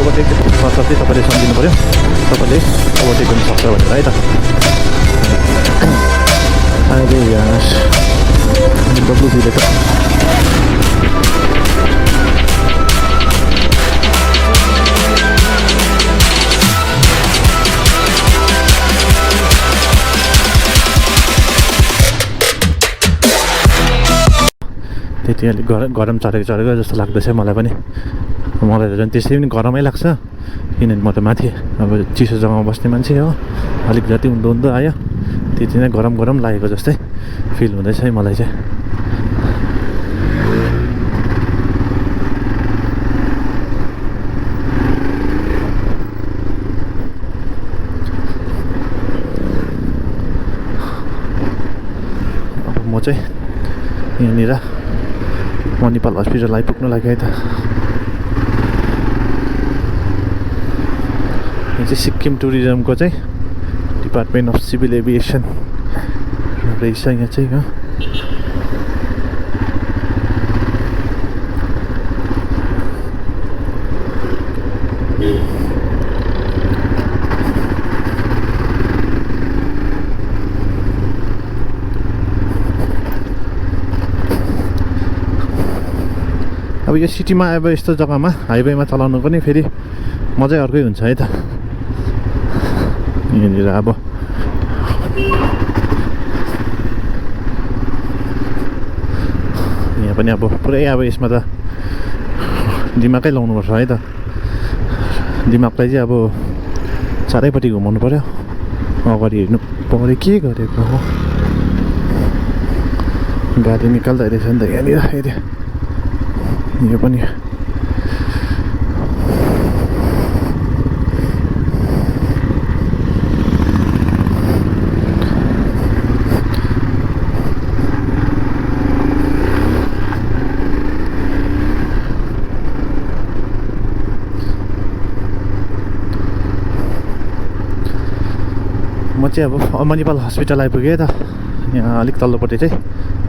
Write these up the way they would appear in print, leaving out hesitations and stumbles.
Overtake मतलब चाहिँ तपाईँले सम्झिनु पऱ्यो तपाईँले ओभरटेक गर्नु सक्छ भनेर है त अहिले यहाँ डब्लुसीले त त्यति अलिक गरम चढेको जस्तो लाग्दैछ मलाई पनि मलाई त झन् त्यसै पनि गरमै लाग्छ किनभने म त माथि अब चिसो जग्गामा बस्ने मान्छे हो अलिक जति उँधो आयो त्यति नै गरम लागेको जस्तै फिल हुँदैछ है मलाई चाहिँ अब म चाहिँ यहाँनिर मणिपाल हस्पिटल आइपुग्नु लाग्यो है त यो चाहिँ सिक्किम टुरिज्मको चाहिँ डिपार्टमेन्ट अफ सिभिल एभिएसन रहेछ यहाँ चाहिँ हो अब यो सिटीमा अब यस्तो जग्गामा हाइवेमा चलाउनु पनि फेरि मजै अर्कै हुन्छ है त यहाँनिर अब यहाँ पनि अब पुरै अब यसमा त दिमागै लाउनुपर्छ है त दिमागलाई चाहिँ अब चारैपट्टि घुमाउनु पर्यो अगाडि हेर्नु पऱ्यो के गरेको हो गाडी निकाल्दै रहेछ नि त यहाँनिर हेऱ्यो यो पनि म चाहिँ अब मणिपाल हस्पिटल आइपुगेँ त यहाँ अलिक तल्लोपट्टि चाहिँ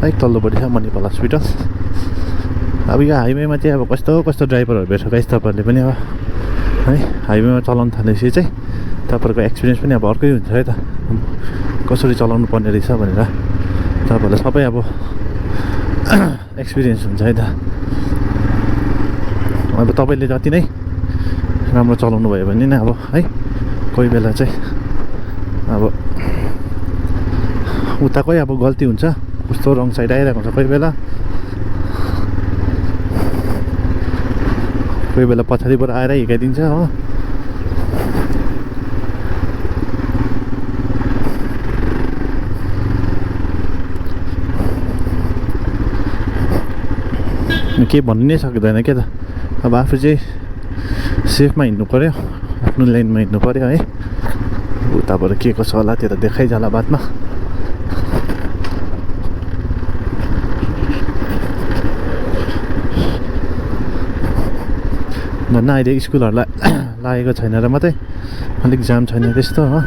अलिक तल्लोपट्टि छ मणिपाल हस्पिटल अब यो हाइवेमा चाहिँ अब कस्तो ड्राइभरहरू भेट्छ गाइस तपाईँहरूले पनि अब है हाइवेमा चलाउनु थालेपछि चाहिँ तपाईँहरूको एक्सपिरियन्स पनि अब अर्कै हुन्छ है त कसरी चलाउनु पर्ने रहेछ भनेर तपाईँहरूलाई सबै अब एक्सपिरियन्स हुन्छ है त अब तपाईँले जति नै राम्रो चलाउनु भयो भने नै अब है कोही बेला चाहिँ अब उताकै अब गल्ती हुन्छ कस्तो रङ साइड आइरहेको हुन्छ कोही बेला पछाडिबाट आएर हिर्काइदिन्छ हो के भन्नु नै सक्दैन क्या त अब आफू चाहिँ सेफमा हिँड्नु पऱ्यो आफ्नो लाइनमा हिँड्नु पऱ्यो है उताबाट के कसो होला त्यो त देखाइजाला बादमा धन्न अहिले स्कुलहरूलाई लागेको छैन र मात्रै अलिक जाम छैन त्यस्तो हो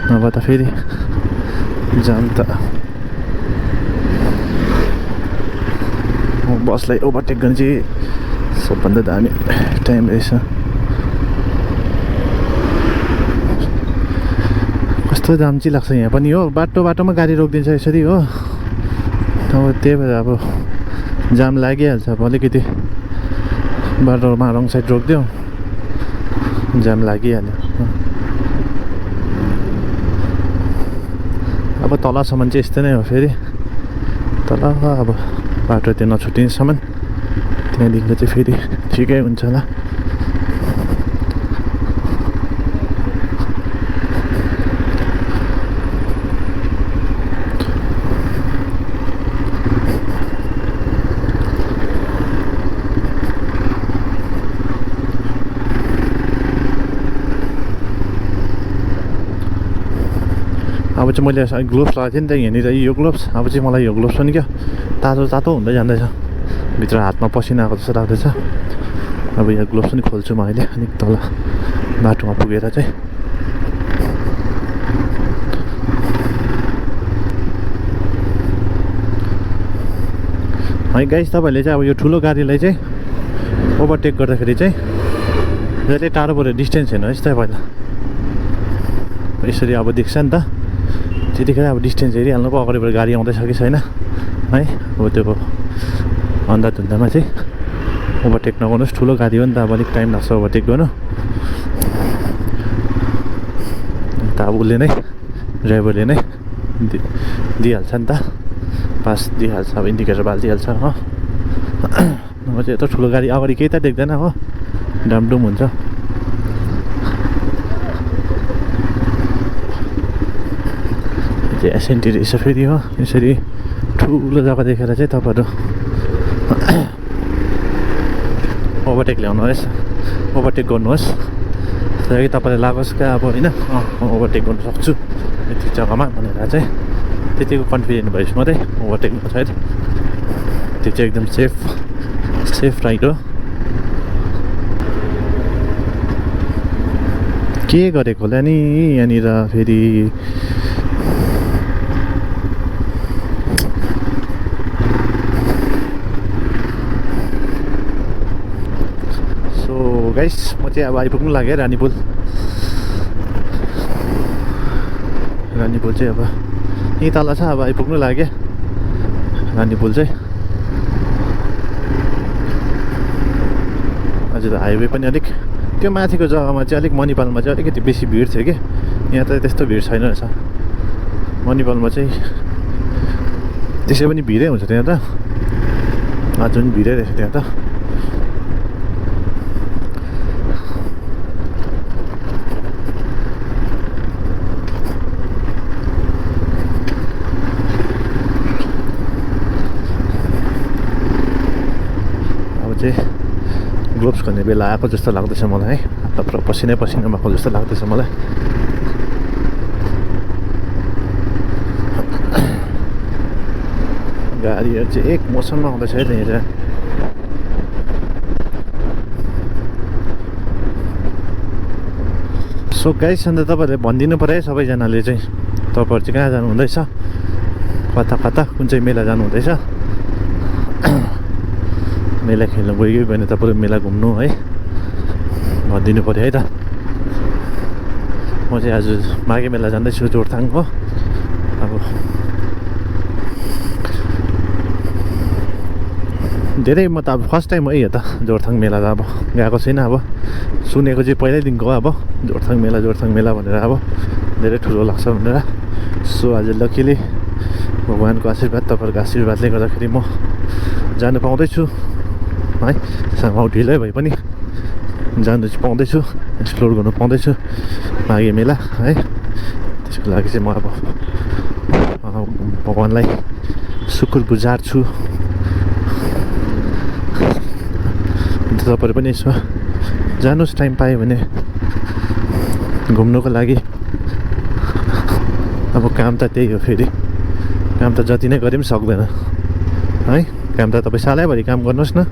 नभए त फेरि जाम त बसलाई ओभरटेक गर्ने चाहिँ सबभन्दा दामी टाइम रहेछ कस्तो जाम चाहिँ लाग्छ यहाँ पनि हो बाटोमा गाडी रोकिदिन्छ यसरी हो अब त्यही भएर अब जाम लागिहाल्छ अब अलिकति बाटोमा रङ साइड रोकिदियो जाम लागिहाल्यो अब तलसम्म चाहिँ यस्तै नै हो फेरि तल अब बाटो त्यो नछुट्टिनेसम्म त्यहाँदेखिको चाहिँ फेरि ठिकै हुन्छ होला अब चाहिँ मैले ग्लोभ्स लगाएको थिएँ नि त यहाँनिर यो ग्लोभ्स अब चाहिँ मलाई यो ग्लोभ्स पनि क्या तातो हुँदै जाँदैछ भित्र हातमा पसिना आएको जस्तो लाग्दैछ अब यो ग्लोभ्स पनि खोल्छु म अहिले अलिक तल बाटोमा पुगेर चाहिँ है गाइस तपाईँहरूले चाहिँ अब यो ठुलो गाडीलाई चाहिँ ओभरटेक गर्दाखेरि चाहिँ जहिले टाढो पऱ्यो डिस्टेन्स हेर्नु है त पहिला यसरी अब देख्छ नि त त्यतिखेर अब डिस्टेन्स हेरिहाल्नु पो अगाडिबाट गाडी आउँदैछ कि छैन है अब त्यो अन्धाधुन्दामा चाहिँ ओभरटेक नगर्नुहोस् ठुलो गाडी हो नि त अब अलिक टाइम लाग्छ ओभरटेक गर्नु त अब उसले नै ड्राइभरले नै दिइहाल्छ नि त पास दिइहाल्छ अब इन्डिकेटर बालिदिइहाल्छ हो अब चाहिँ यत्रो ठुलो गाडी अगाडि केही त देख्दैन हो डामडुम हुन्छ चाहिँ एसएनटी रहेछ फेरि हो यसरी ठुलो जग्गा देखेर चाहिँ तपाईँहरू ओभरटेक ल्याउनुहोस् ओभरटेक गर्नुहोस् कि तपाईँलाई लागोस् क्या अब होइन ओभरटेक गर्नु सक्छु यति जग्गामा भनेर चाहिँ त्यतिको कन्फिडेन्ट भएपछि मात्रै ओभरटेक गर्छ है त्यो चाहिँ एकदम सेफ राइड हो के गरेको होला नि यहाँनिर फेरि गाइस म चाहिँ अब आइपुग्नु लाग्यो रानीपुल चाहिँ अब यहीँ तल छ अब आइपुग्नु लाग्यो रानीपुल चाहिँ हजुर हाइवे पनि अलिक त्यो माथिको जग्गामा चाहिँ अलिक मणिपालमा चाहिँ अलिकति बेसी भिड थियो कि यहाँ त त्यस्तो भिड छैन रहेछ मणिपालमा चाहिँ त्यसै पनि भिडै हुन्छ त्यहाँ त आज पनि भिडै रहेछ त्यहाँ त ग्लोभ्स गर्ने बेला आएको जस्तो लाग्दैछ मलाई है हात पुरा पसिना भएको जस्तो लाग्दैछ मलाई गाडीहरू चाहिँ एक मोसनमा आउँदैछ है त्यहाँनिर सो गाइस अन्त तपाईँहरूले भनिदिनु पऱ्यो है सबैजनाले चाहिँ तपाईँहरू चाहिँ कहाँ जानु हुँदैछ कता कुन चाहिँ मेला जानु हुँदैछ मेला खेल्नु गयो भने त पुरै मेला घुम्नु है भनिदिनु पऱ्यो है त म चाहिँ आज माघे मेला जाँदैछु जोरथाङ हो अब धेरै म त अब फर्स्ट टाइम है यो त जोरथाङ मेला त अब गएको छैन अब सुनेको चाहिँ पहिल्यैदेखिको अब जोरथाङ मेला भनेर अब धेरै ठुलो लाग्छ भनेर सो आज लकिली भगवान्को आशीर्वाद तपाईँहरूको आशीर्वादले गर्दाखेरि म जानु पाउँदैछु है सानो ढिलै भए पनि जानु चाहिँ पाउँदैछु एक्सप्लोर गर्नु पाउँदैछु माघे मेला है त्यसको लागि चाहिँ म अब भगवान्लाई शुक्रगुजार छु अन्त तपाईँहरू पनि यसो जानुहोस् टाइम पायो भने घुम्नुको लागि अब काम त त्यही हो फेरि काम त जति नै गरे पनि सक्दैन है काम त तपाईँ सालैभरि काम गर्नुहोस् न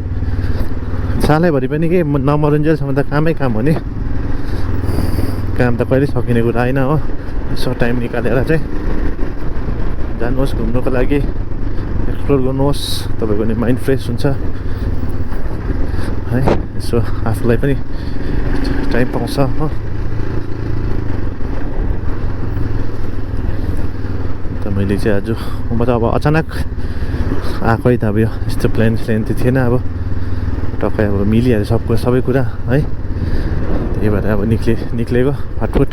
सालैभरि पनि के नमरुन्जेलसम्म त कामै काम हो नि काम त कहिले सकिने कुरा होइन हो यसो टाइम निकालेर चाहिँ जानुहोस् घुम्नुको लागि एक्सप्लोर गर्नुहोस् तपाईँको नि माइन्ड फ्रेस हुन्छ है यसो आफूलाई पनि टाइम पाउँछ हो अन्त मैले चाहिँ आज म त अब अचानक आएको है त अब यो यस्तो प्लान त थिएन अब टक्कै अब मिलिहाल्यो सबै कुरा है त्यही भएर अब निक्लेको फाटफुट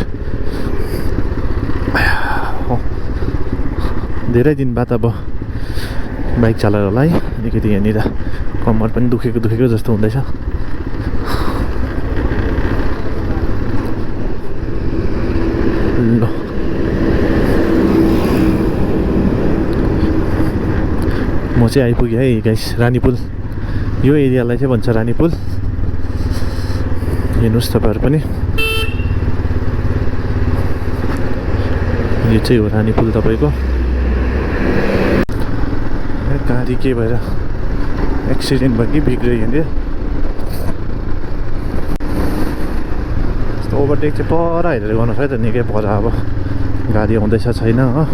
धेरै दिन बाद अब बाइक चलाएर होला है अलिकति यहाँनिर कम्मर पनि दुखेको जस्तो हुँदैछ ल म चाहिँ आइपुगेँ है गाइस रानीपुल यो एरियालाई चाहिँ भन्छ रानीपुल हेर्नुहोस् तपाईँहरू पनि यो चाहिँ हो रानीपुल तपाईँको गाडी के भएर एक्सिडेन्ट भयो कि बिग्रियो यहाँनिर यस्तो ओभरटेक चाहिँ पर हेरेर गर्नुहोस् है त निकै पर अब गाडी आउँदैछ छैन हो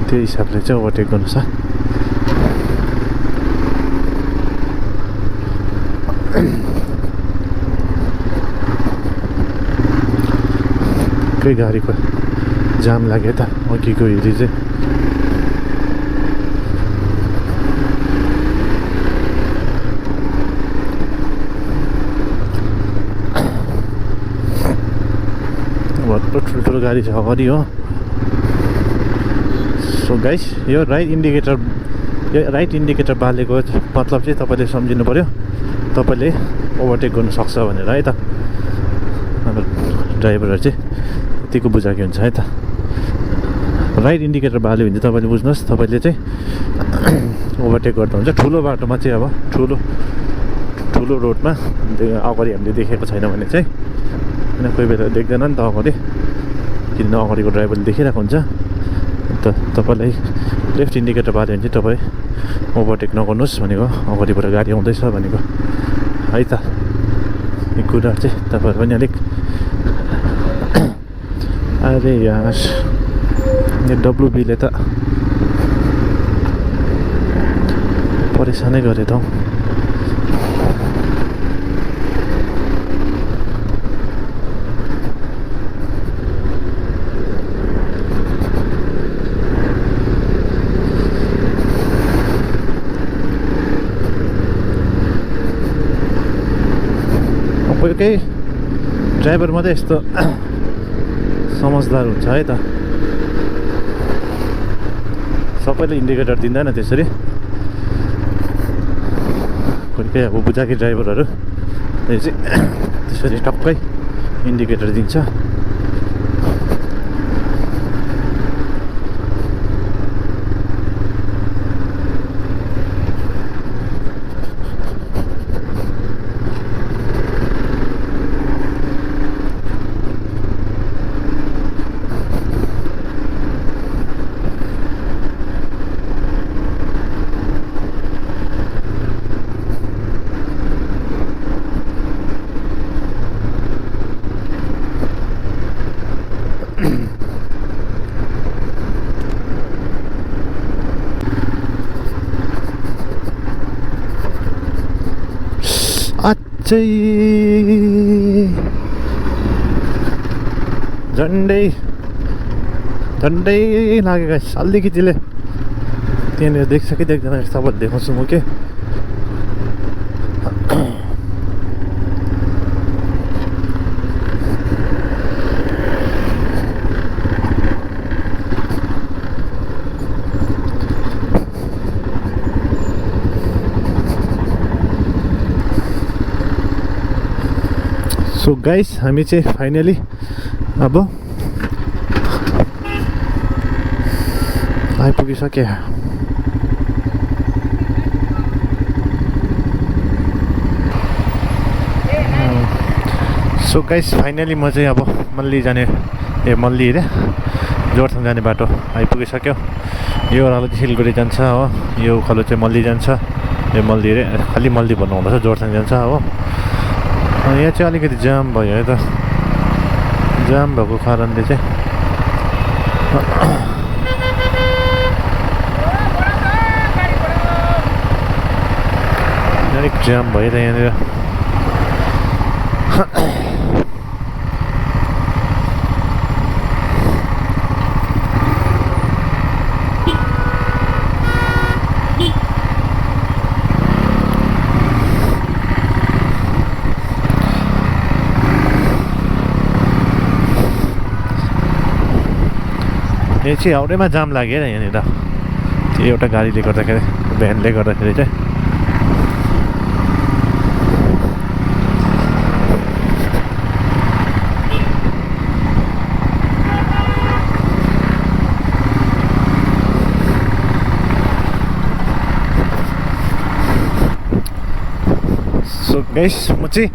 त्यो हिसाबले चाहिँ ओभरटेक गर्नु छ निकै गाडीको जाम लाग्यो त अघिको हेरी चाहिँ। भर्खर ठुल्ठुलो गाडी छ अगाडि हो। सो गाइस यो राइट इन्डिकेटर बालेको मतलब चाहिँ तपाईँले सम्झिनु पऱ्यो, तपाईँले ओभरटेक गर्नु सक्छ भनेर है त। हाम्रो ड्राइभरहरू चाहिँ यतिको बुझाएको हुन्छ है त। राइट इन्डिकेटर बाल्यो भने चाहिँ तपाईँले बुझ्नुहोस्, तपाईँले चाहिँ ओभरटेक गर्दा हुन्छ। ठुलो बाटोमा चाहिँ अब ठुलो रोडमा अगाडि हामीले देखेको छैन भने चाहिँ, होइन कोही बेला देख्दैन नि त अगाडि, किन अगाडिको ड्राइभरले देखिरहेको हुन्छ। अन्त तपाईँलाई लेफ्ट इन्डिकेटर बाल्यो भने चाहिँ तपाईँ ओभरटेक नगर्नुहोस् भनेको, अगाडिबाट गाडी आउँदैछ भनेको है त। यो कुराहरू चाहिँ तपाईँहरू पनि अलिक अरे यार यो डब्लुबीले त परेसानै गरे त हौ। कोही ड्राइभर मात्रै यस्तो समझदार हुन्छ है त। सबैले इन्डिकेटर दिँदैन त्यसरी, कोही अब बुझाकी ड्राइभरहरू चाहिँ त्यसरी टक्कै इन्डिकेटर दिन्छ। झन्डै लागेको अलिकतिले त्यहाँनिर देख्छ कि देख्दैन तपाईँहरू देखाउँछु म के। सो गाइस हामी चाहिँ फाइनली अब आइपुगिसक्यो। सो गाइस फाइनली म चाहिँ अब मल्ली अरे जोरथाङ जाने बाटो आइपुगिसक्यो। यो ओह्रालो चाहिँ सिलगढी जान्छ हो, यो उकालो चाहिँ मल्ली जान्छ। यो मल्ली अरे खालि मल्ली भन्नु हुँदैछ, जोरथाङ जान्छ हो। यहाँ चाहिँ अलिकति जाम भयो है त। जाम भएको कारणले चाहिँ अलिक जाम भयो त यहाँनिर। यो चाहिँ हाउडेमा जाम लाग्यो यहाँनिर, त्यो एउटा गाडीले गर्दाखेरि, भ्यानले गर्दाखेरि चाहिँ। सो गाइस म चाहिँ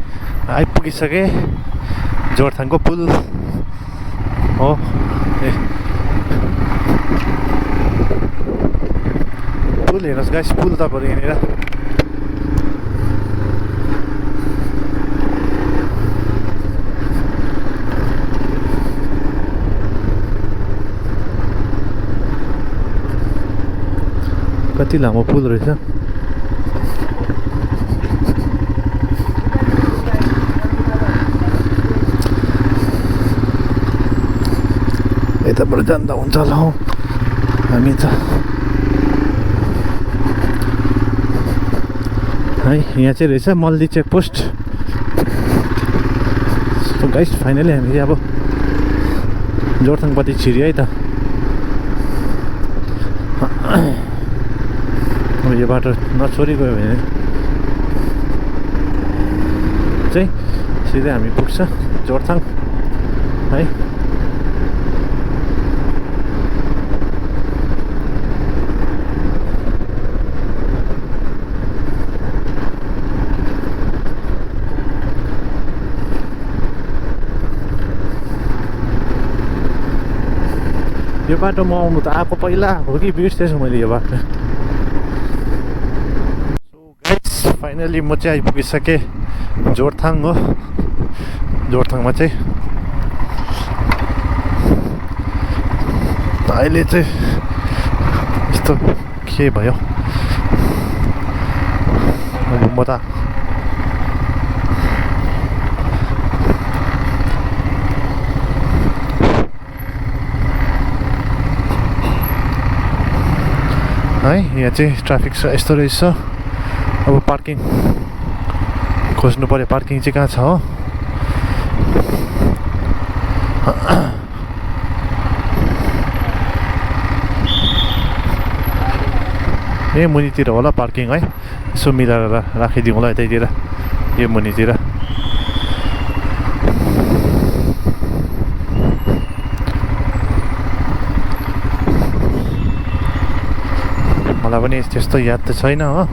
आइपुगिसकेँ जोरथाङको पुल हो। पुल हेर्नुहोस् गाइस, पुल तपाईँहरू यहाँनिर कति लामो पुल रहेछ। यताबाट जाँदा हुन्छ होला हौ हामी त है। यहाँ चाहिँ रहेछ मल्ली चेकपोस्ट। सो गाइस फाइनली हामी चाहिँ अब जोरथाङपट्टि छिर्यो है त। अब यो बाटो नछोडी गयो भने चाहिँ सिधै हामी पुग्छ जोरथाङ है। यो बाटोमा आउनु त आएको पहिला हो कि बिर्सेछु मैले यो बाटो। सो गाइस फाइनली म चाहिँ आइपुगिसकेँ जोरथाङ हो। जोरथाङमा चाहिँ अहिले चाहिँ यस्तो के भयो अब म त है। यहाँ चाहिँ ट्राफिक यस्तो रहेछ। अब पार्किङ खोज्नु पऱ्यो। पार्किङ चाहिँ कहाँ छ हो? ए मुनितिर होला पार्किङ है। यसो मिलाएर राखिदिउँ होला यतैतिर यो मुनितिर। मलाई पनि त्यस्तो याद त छैन हो।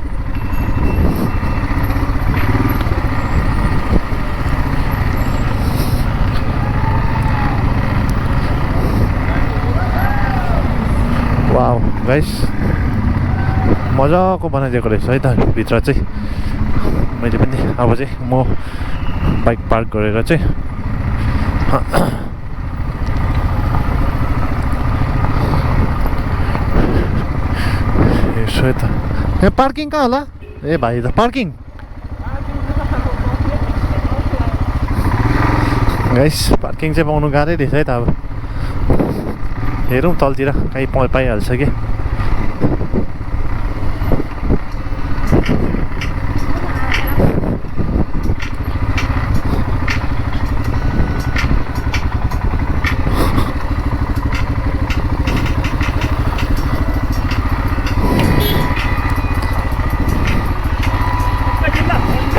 वाउ गाइस मजाको बनाइदिएको रहेछ है त भित्र चाहिँ। मैले पनि अब चाहिँ म बाइक पार्क गरेर चाहिँ यसो त यहाँ पार्किङ कहाँ होला? ए भाइ त पार्किङ गाइस पार्किङ चाहिँ पाउनु गाह्रै रहेछ है त। अब हेरौँ तलतिर कहीँ पाइहाल्छ कि।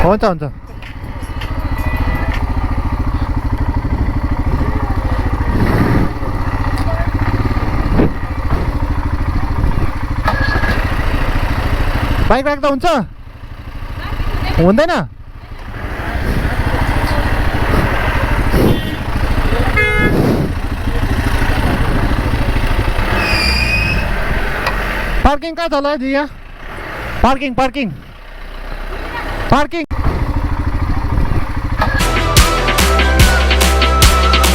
हुन्छ हुन्छ बाइक राख्दा हुन्छ? हुँदैन? पार्किङ कहाँ छ होला जी? यहाँ पार्किङ पार्किङ पार्किङ